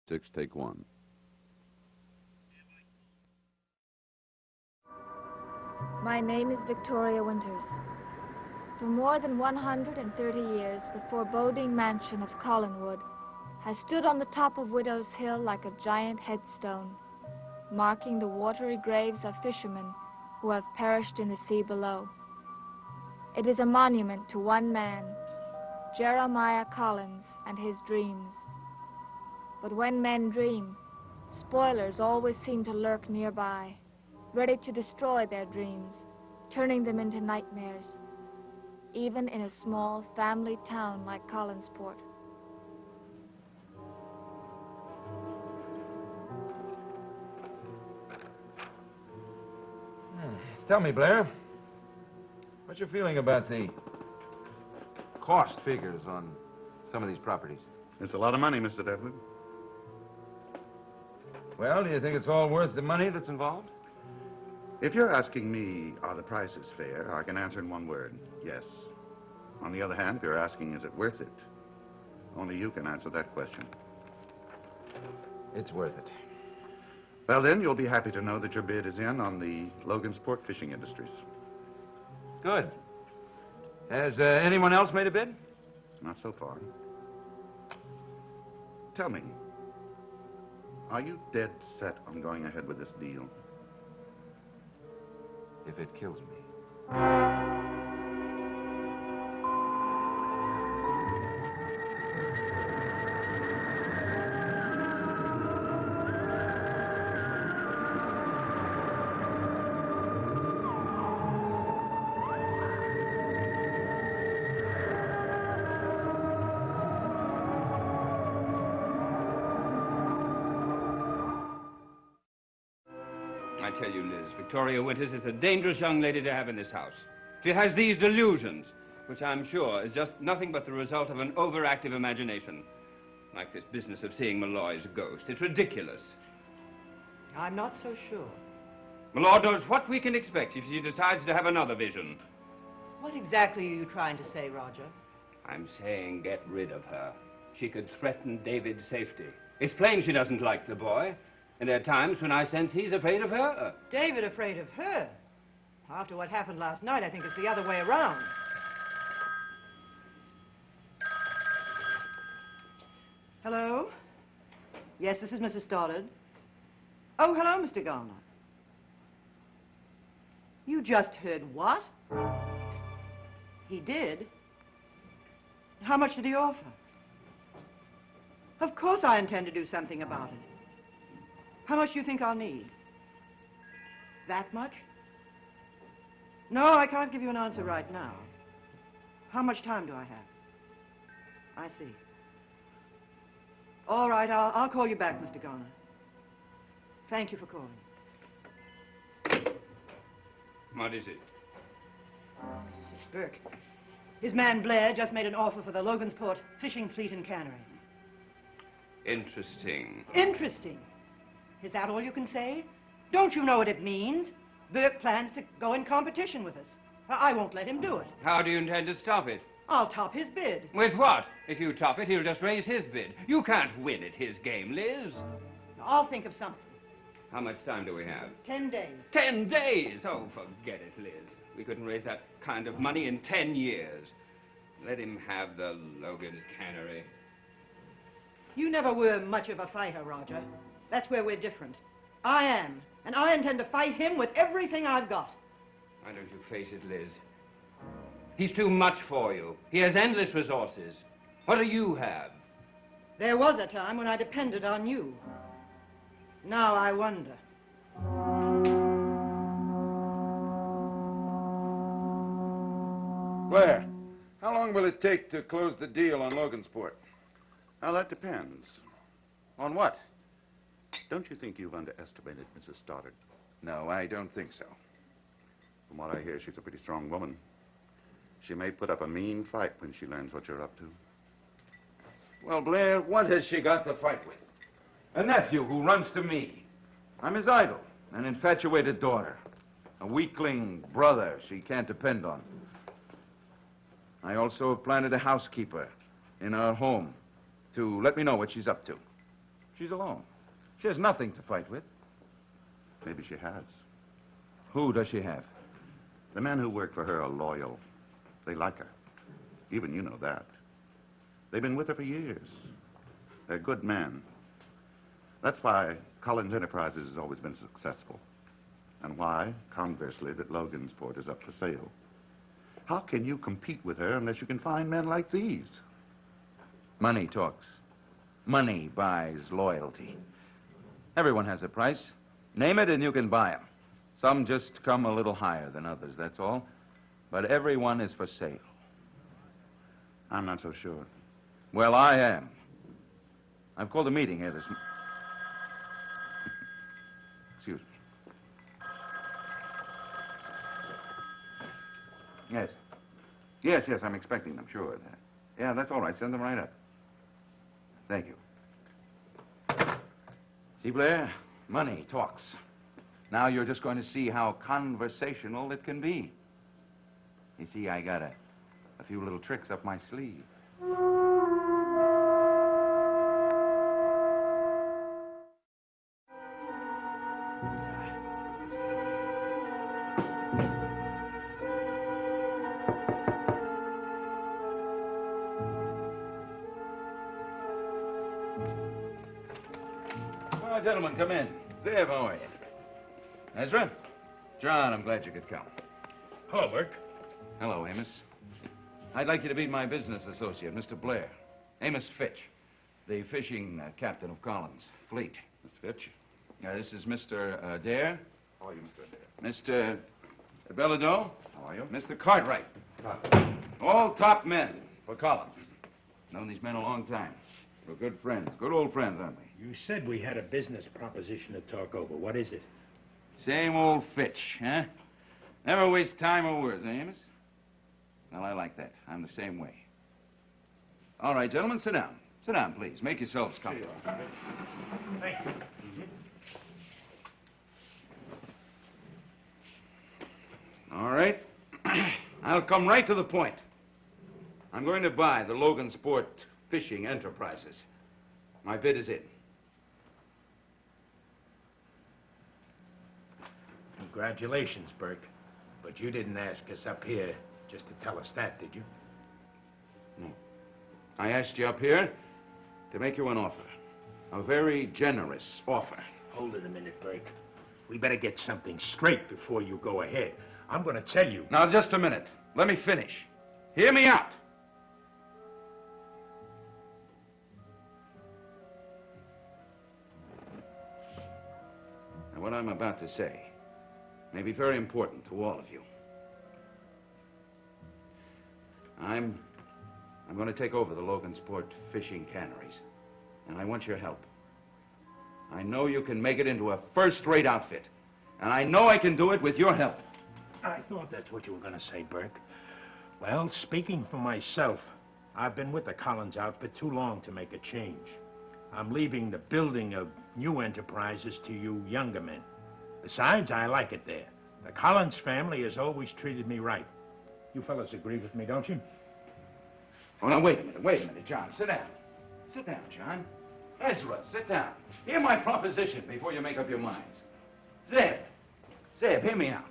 6, take 1. My name is Victoria Winters. For more than 130 years, the foreboding mansion of Collinwood has stood on the top of Widow's Hill like a giant headstone, marking the watery graves of fishermen who have perished in the sea below. It is a monument to one man, Jeremiah Collins, and his dreams. But when men dream, spoilers always seem to lurk nearby, ready to destroy their dreams, turning them into nightmares, even in a small family town like Collinsport. Tell me, Blair, what's your feeling about the cost figures on some of these properties? It's a lot of money, Mr. Devlin. Well, do you think it's all worth the money that's involved? If you're asking me, are the prices fair, I can answer in one word, yes. On the other hand, if you're asking, is it worth it, only you can answer that question. It's worth it. Well, then, you'll be happy to know that your bid is in on the Logansport Fishing Industries. Good. Has anyone else made a bid? Not so far. Tell me, are you dead set on going ahead with this deal? If it kills me. I tell you, Liz, Victoria Winters is a dangerous young lady to have in this house. She has these delusions, which I'm sure is just nothing but the result of an overactive imagination. Like this business of seeing Malloy's ghost. It's ridiculous. I'm not so sure. Malloy knows what we can expect if she decides to have another vision. What exactly are you trying to say, Roger? I'm saying get rid of her. She could threaten David's safety. It's plain she doesn't like the boy. And there are times when I sense he's afraid of her. David afraid of her? After what happened last night, I think it's the other way around. Hello? Yes, this is Mrs. Stoddard. Oh, hello, Mr. Garner. You just heard what? He did? How much did he offer? Of course I intend to do something about it. How much do you think I'll need? That much? No, I can't give you an answer right now. How much time do I have? I see. All right, I'll call you back, Mr. Garner. Thank you for calling. What is it? Miss Burke. His man Blair just made an offer for the Logansport fishing fleet and cannery. Interesting. Interesting? Is that all you can say? Don't you know what it means? Burke plans to go in competition with us. I won't let him do it. How do you intend to stop it? I'll top his bid. With what? If you top it, he'll just raise his bid. You can't win at his game, Liz. I'll think of something. How much time do we have? 10 days. 10 days? Oh, forget it, Liz. We couldn't raise that kind of money in 10 years. Let him have the Logan's cannery. You never were much of a fighter, Roger. That's where we're different. I am, and I intend to fight him with everything I've got. Why don't you face it, Liz? He's too much for you. He has endless resources. What do you have? There was a time when I depended on you. Now I wonder. Blair, how long will it take to close the deal on Logansport? Well, that depends. On what? Don't you think you've underestimated Mrs. Stoddard? No, I don't think so. From what I hear, she's a pretty strong woman. She may put up a mean fight when she learns what you're up to. Well, Blair, what has she got to fight with? A nephew who runs to me. I'm his idol, an infatuated daughter, a weakling brother she can't depend on. I also have planted a housekeeper in our home to let me know what she's up to. She's alone. She has nothing to fight with. Maybe she has. Who does she have? The men who work for her are loyal. They like her. Even you know that. They've been with her for years. They're good men. That's why Collins Enterprises has always been successful. And why, conversely, that Logansport is up for sale. How can you compete with her unless you can find men like these? Money talks. Money buys loyalty. Everyone has a price. Name it and you can buy them. Some just come a little higher than others, that's all. But everyone is for sale. I'm not so sure. Well, I am. I've called a meeting here this morning. Excuse me. Yes. Yes, I'm expecting them, sure. Yeah, that's all right. Send them right up. Thank you. See, Blair, money talks. Now you're just going to see how conversational it can be. You see, I got a few little tricks up my sleeve. Well, gentlemen, come in. Zev, how are you? Ezra? John, I'm glad you could come. Hello, Burke. Hello, Amos. I'd like you to meet my business associate, Mr. Blair. Amos Fitch, the fishing captain of Collins' fleet. Mr. Fitch. This is Mr. Dare. How are you, Mr. Adair? Mr. Belladot. How are you? Mr. Cartwright. All top men for Collins. Known these men a long time. We're good friends. Good old friends, aren't we? You said we had a business proposition to talk over. What is it? Same old Fitch, huh? Never waste time or words, eh, Amos? Well, I like that. I'm the same way. All right, gentlemen, sit down. Sit down, please. Make yourselves comfortable. Thank you. All right. I'll come right to the point. I'm going to buy the Logansport Fishing Enterprises. My bid is in. Congratulations, Burke. But you didn't ask us up here just to tell us that, did you? No. I asked you up here to make you an offer. A very generous offer. Hold it a minute, Burke. We better get something straight before you go ahead. I'm going to tell you. Now, just a minute. Let me finish. Hear me out. Now, what I'm about to say may be very important to all of you. I'm going to take over the Logansport fishing canneries, and I want your help. I know you can make it into a first-rate outfit, and I know I can do it with your help. I thought that's what you were going to say, Burke. Well, speaking for myself, I've been with the Collins outfit too long to make a change. I'm leaving the building of new enterprises to you younger men. Besides, I like it there. The Collins family has always treated me right. You fellas agree with me, don't you? Oh, now, wait a minute, John. Sit down. Sit down, John. Ezra, sit down. Hear my proposition before you make up your minds. Zeb, hear me out.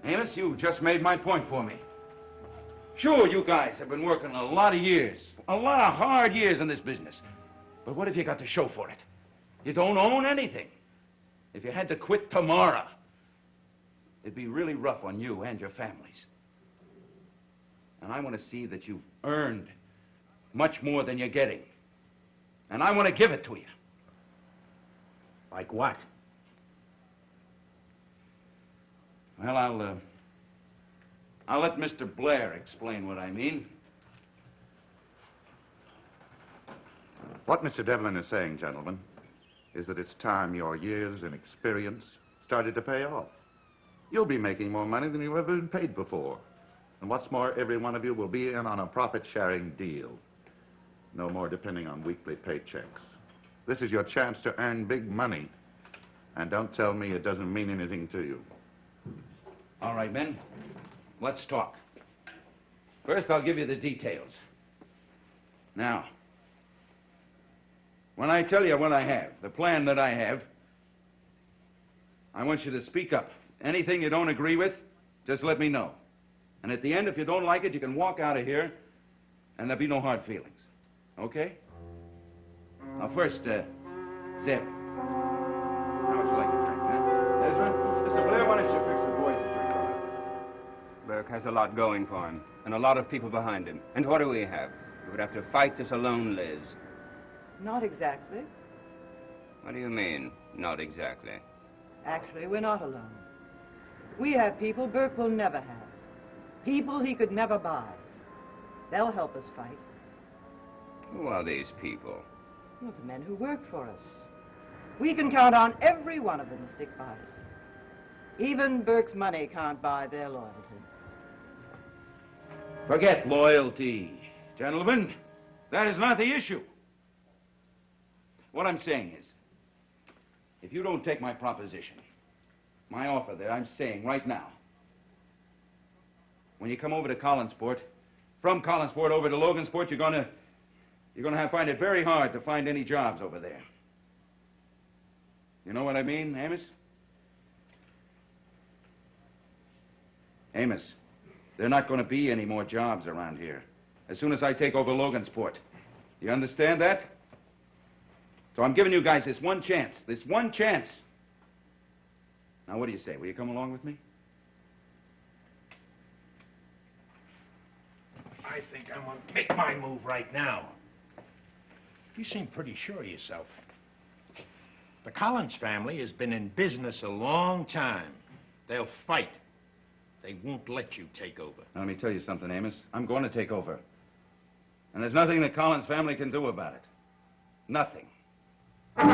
Amos, you just made my point for me. Sure, you guys have been working a lot of years, a lot of hard years in this business. But what have you got to show for it? You don't own anything. If you had to quit tomorrow, it'd be really rough on you and your families. And I want to see that you've earned much more than you're getting. And I want to give it to you. Like what? Well, I'll let Mr. Blair explain what I mean. What Mr. Devlin is saying, gentlemen, is that it's time your years and experience started to pay off. You'll be making more money than you've ever been paid before. And what's more, every one of you will be in on a profit-sharing deal. No more depending on weekly paychecks. This is your chance to earn big money. And don't tell me it doesn't mean anything to you. All right, men. Let's talk. First, I'll give you the details. Now, When I tell you what I have, the plan that I have, I want you to speak up. Anything you don't agree with, just let me know. And at the end, if you don't like it, you can walk out of here, and there'll be no hard feelings. Okay? Now, first, Zeb. How would you like a drink, huh? Ezra? Mr. Blair, why don't you fix the boys a drink? Burke has a lot going for him, and a lot of people behind him. And what do we have? We would have to fight this alone, Liz. Not exactly. What do you mean, not exactly? Actually, we're not alone. We have people Burke will never have. People he could never buy. They'll help us fight. Who are these people? Well, the men who work for us. We can count on every one of them to stick by us. Even Burke's money can't buy their loyalty. Forget loyalty, gentlemen. That is not the issue. What I'm saying is, if you don't take my proposition, my offer that I'm saying right now, when you come over to Collinsport, from Collinsport over to Logansport, you're gonna find it very hard to find any jobs over there. You know what I mean, Amos? Amos, there are not going to be any more jobs around here as soon as I take over Logansport. You understand that? So I'm giving you guys this one chance. This one chance. Now, what do you say? Will you come along with me? I think I'm going to make my move right now. You seem pretty sure of yourself. The Collins family has been in business a long time. They'll fight. They won't let you take over. Now, let me tell you something, Amos. I'm going to take over. And there's nothing the Collins family can do about it. Nothing. All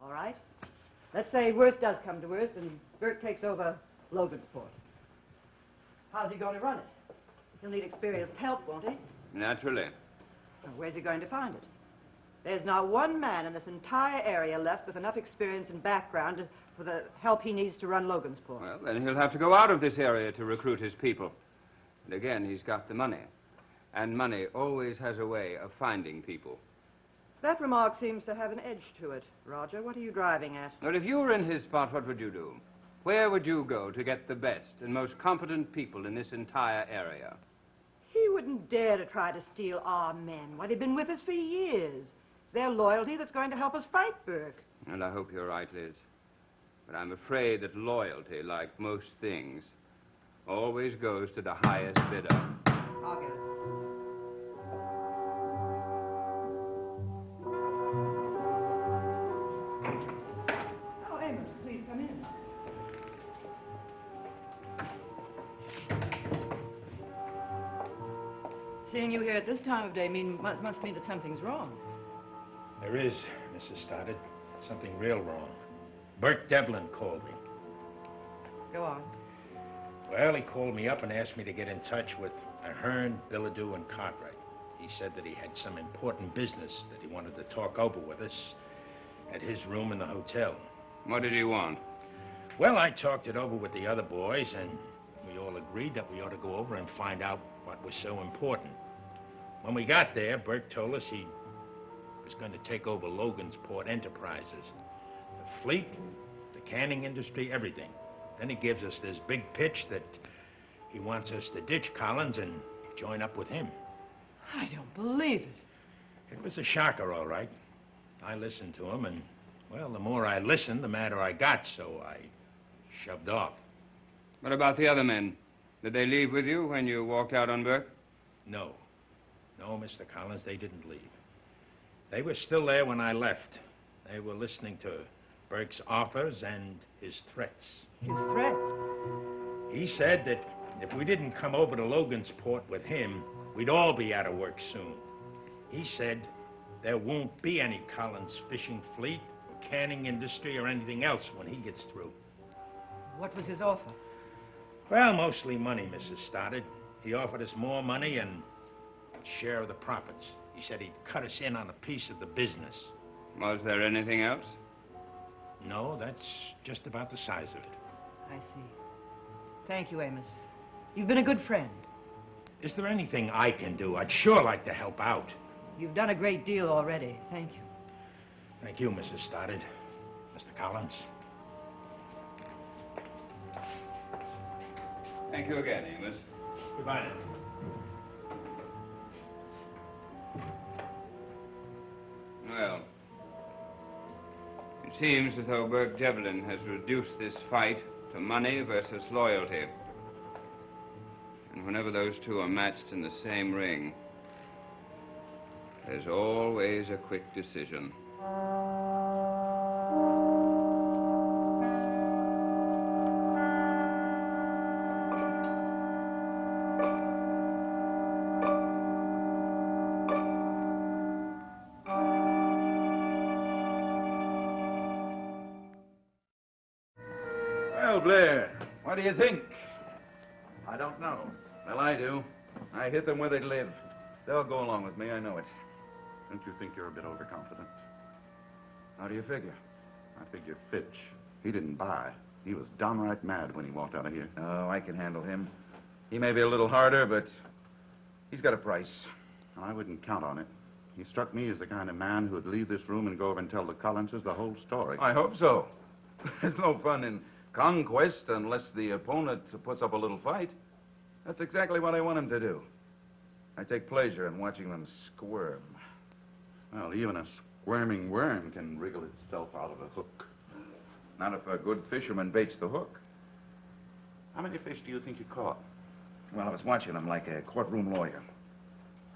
right? Let's say worst does come to worst and Burke takes over Logansport. How's he going to run it? He'll need experienced help, won't he? Naturally. Well, where's he going to find it? There's not one man in this entire area left with enough experience and background for the help he needs to run Logansport. Well, then he'll have to go out of this area to recruit his people. And again, he's got the money. And money always has a way of finding people. That remark seems to have an edge to it. Roger, what are you driving at? But if you were in his spot, what would you do? Where would you go to get the best and most competent people in this entire area? He wouldn't dare to try to steal our men. Why, they've been with us for years. Their loyalty that's going to help us fight Burke. And I hope you're right, Liz. But I'm afraid that loyalty, like most things, always goes to the highest bidder. I'll get it. Oh, Amos, please come in. Seeing you here at this time of day must mean that something's wrong. There is, Mrs. Stoddard. Something real wrong. Bert Devlin called me. Go on. Well, he called me up and asked me to get in touch with Ahern, Bilodeau, and Cartwright. He said that he had some important business that he wanted to talk over with us at his room in the hotel. What did he want? Well, I talked it over with the other boys, and we all agreed that we ought to go over and find out what was so important. When we got there, Bert told us he was going to take over Logansport Enterprises. The fleet, the canning industry, everything. Then he gives us this big pitch that he wants us to ditch Collins and join up with him. I don't believe it. It was a shocker, all right. I listened to him, and, well, the more I listened, the madder I got, so I shoved off. What about the other men? Did they leave with you when you walked out on Burke? No. No, Mr. Collins, they didn't leave. They were still there when I left. They were listening to Burke's offers and his threats. His threats? He said that if we didn't come over to Logansport with him, we'd all be out of work soon. He said there won't be any Collins fishing fleet or canning industry or anything else when he gets through. What was his offer? Well, mostly money, Mrs. Stoddard. He offered us more money and a share of the profits. He said he'd cut us in on a piece of the business. Was there anything else? No, that's just about the size of it. I see. Thank you, Amos. You've been a good friend. Is there anything I can do? I'd sure like to help out. You've done a great deal already. Thank you. Thank you, Mrs. Stoddard. Mr. Collins. Thank you again, Amos. Goodbye now. Well, it seems as though Burke Devlin has reduced this fight to money versus loyalty. And whenever those two are matched in the same ring, there's always a quick decision. Well, Blair, what do you think? I don't know. Well, I do. I hit them where they live. They'll go along with me, I know it. Don't you think you're a bit overconfident? How do you figure? I figure Fitch. He didn't buy. He was downright mad when he walked out of here. Oh, I can handle him. He may be a little harder, but he's got a price. I wouldn't count on it. He struck me as the kind of man who would leave this room and go over and tell the Collinses the whole story. I hope so. There's no fun in conquest unless the opponent puts up a little fight. That's exactly what I want him to do. I take pleasure in watching them squirm. Well, even a squirming worm can wriggle itself out of a hook. Not if a good fisherman baits the hook. How many fish do you think you caught? Well, I was watching him like a courtroom lawyer.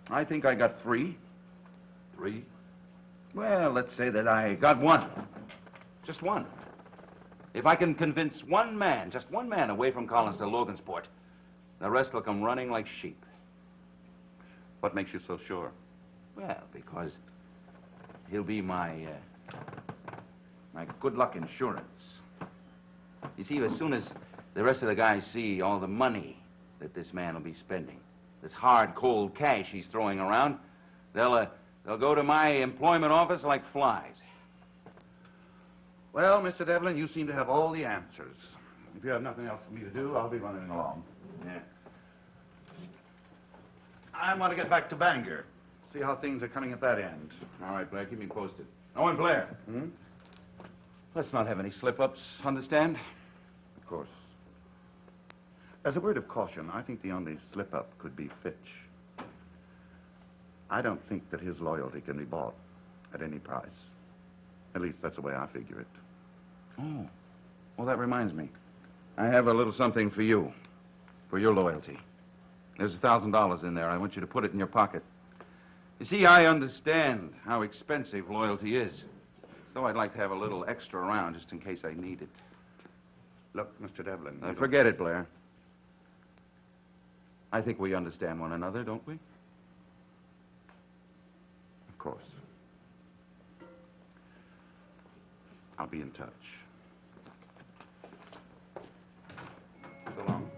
I think I got 3. 3? Well, let's say that I got 1. Just 1. If I can convince one man, just one man away from Collins to Logansport, the rest will come running like sheep. What makes you so sure? Well, because he'll be my good luck insurance. You see, as soon as the rest of the guys see all the money that this man will be spending, this hard, cold cash he's throwing around, they'll go to my employment office like flies. Well, Mr. Devlin, you seem to have all the answers. If you have nothing else for me to do, I'll be running along. Yeah. I want to get back to Bangor. See how things are coming at that end. All right, Blair, keep me posted. Oh, and Blair, let's not have any slip-ups, understand? Of course. As a word of caution, I think the only slip-up could be Fitch. I don't think that his loyalty can be bought at any price. At least that's the way I figure it. Oh. Well, that reminds me. I have a little something for you, for your loyalty. There's $1,000 in there. I want you to put it in your pocket. You see, I understand how expensive loyalty is. So I'd like to have a little extra around just in case I need it. Look, Mr. Devlin. Forget it, Blair. I think we understand one another, don't we? Of course. I'll be in touch. So long.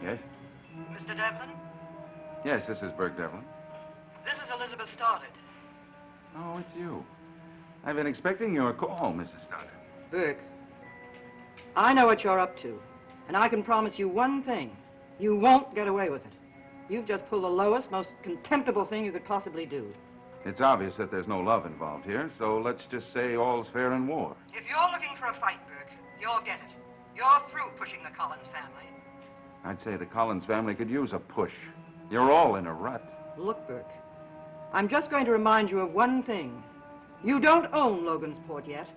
Yes? Mr. Devlin, Yes, this is Burke Devlin. this is Elizabeth Stoddard. Oh, it's you. I've been expecting your call, Mrs. Stoddard. Burke, I know what you're up to, and I can promise you one thing. You won't get away with it. You've just pulled the lowest, most contemptible thing you could possibly do. It's obvious that there's no love involved here, so let's just say all's fair in war. If you're looking for a fight, Burke, you'll get it. You're through pushing the Collins family. I'd say the Collins family could use a push. You're all in a rut. Look, Burke, I'm just going to remind you of one thing. You don't own Logansport yet.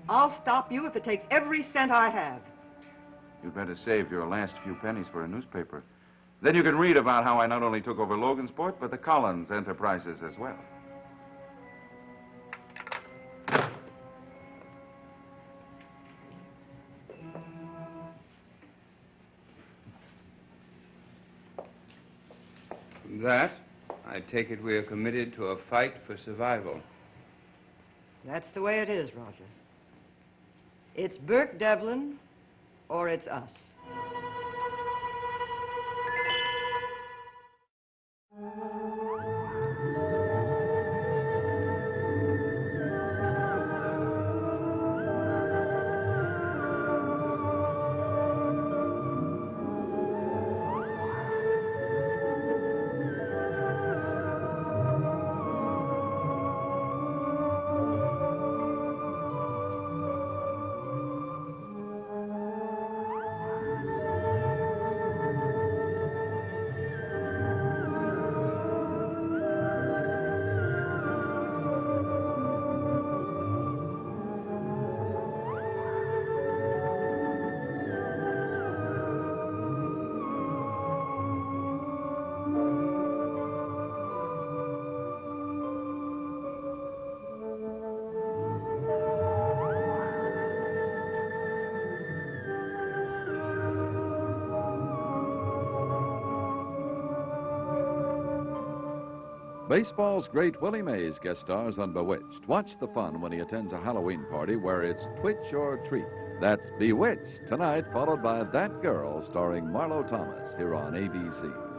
I'll stop you if it takes every cent I have. You'd better save your last few pennies for a newspaper. Then you can read about how I not only took over Logansport, but the Collins enterprises as well. From that, I take it we are committed to a fight for survival. That's the way it is, Roger. It's Burke Devlin, or it's us. Baseball's great Willie Mays guest stars on Bewitched. Watch the fun when he attends a Halloween party where it's twitch or treat. That's Bewitched, tonight, followed by That Girl, starring Marlo Thomas, here on ABC.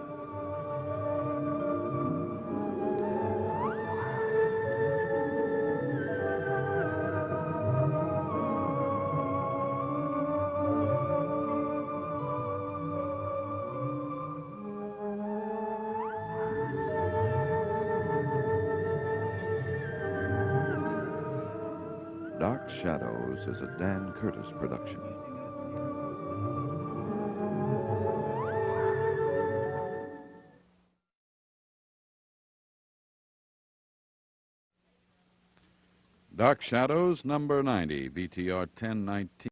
Dark Shadows is a Dan Curtis production. Dark Shadows, number 90, VTR 1019.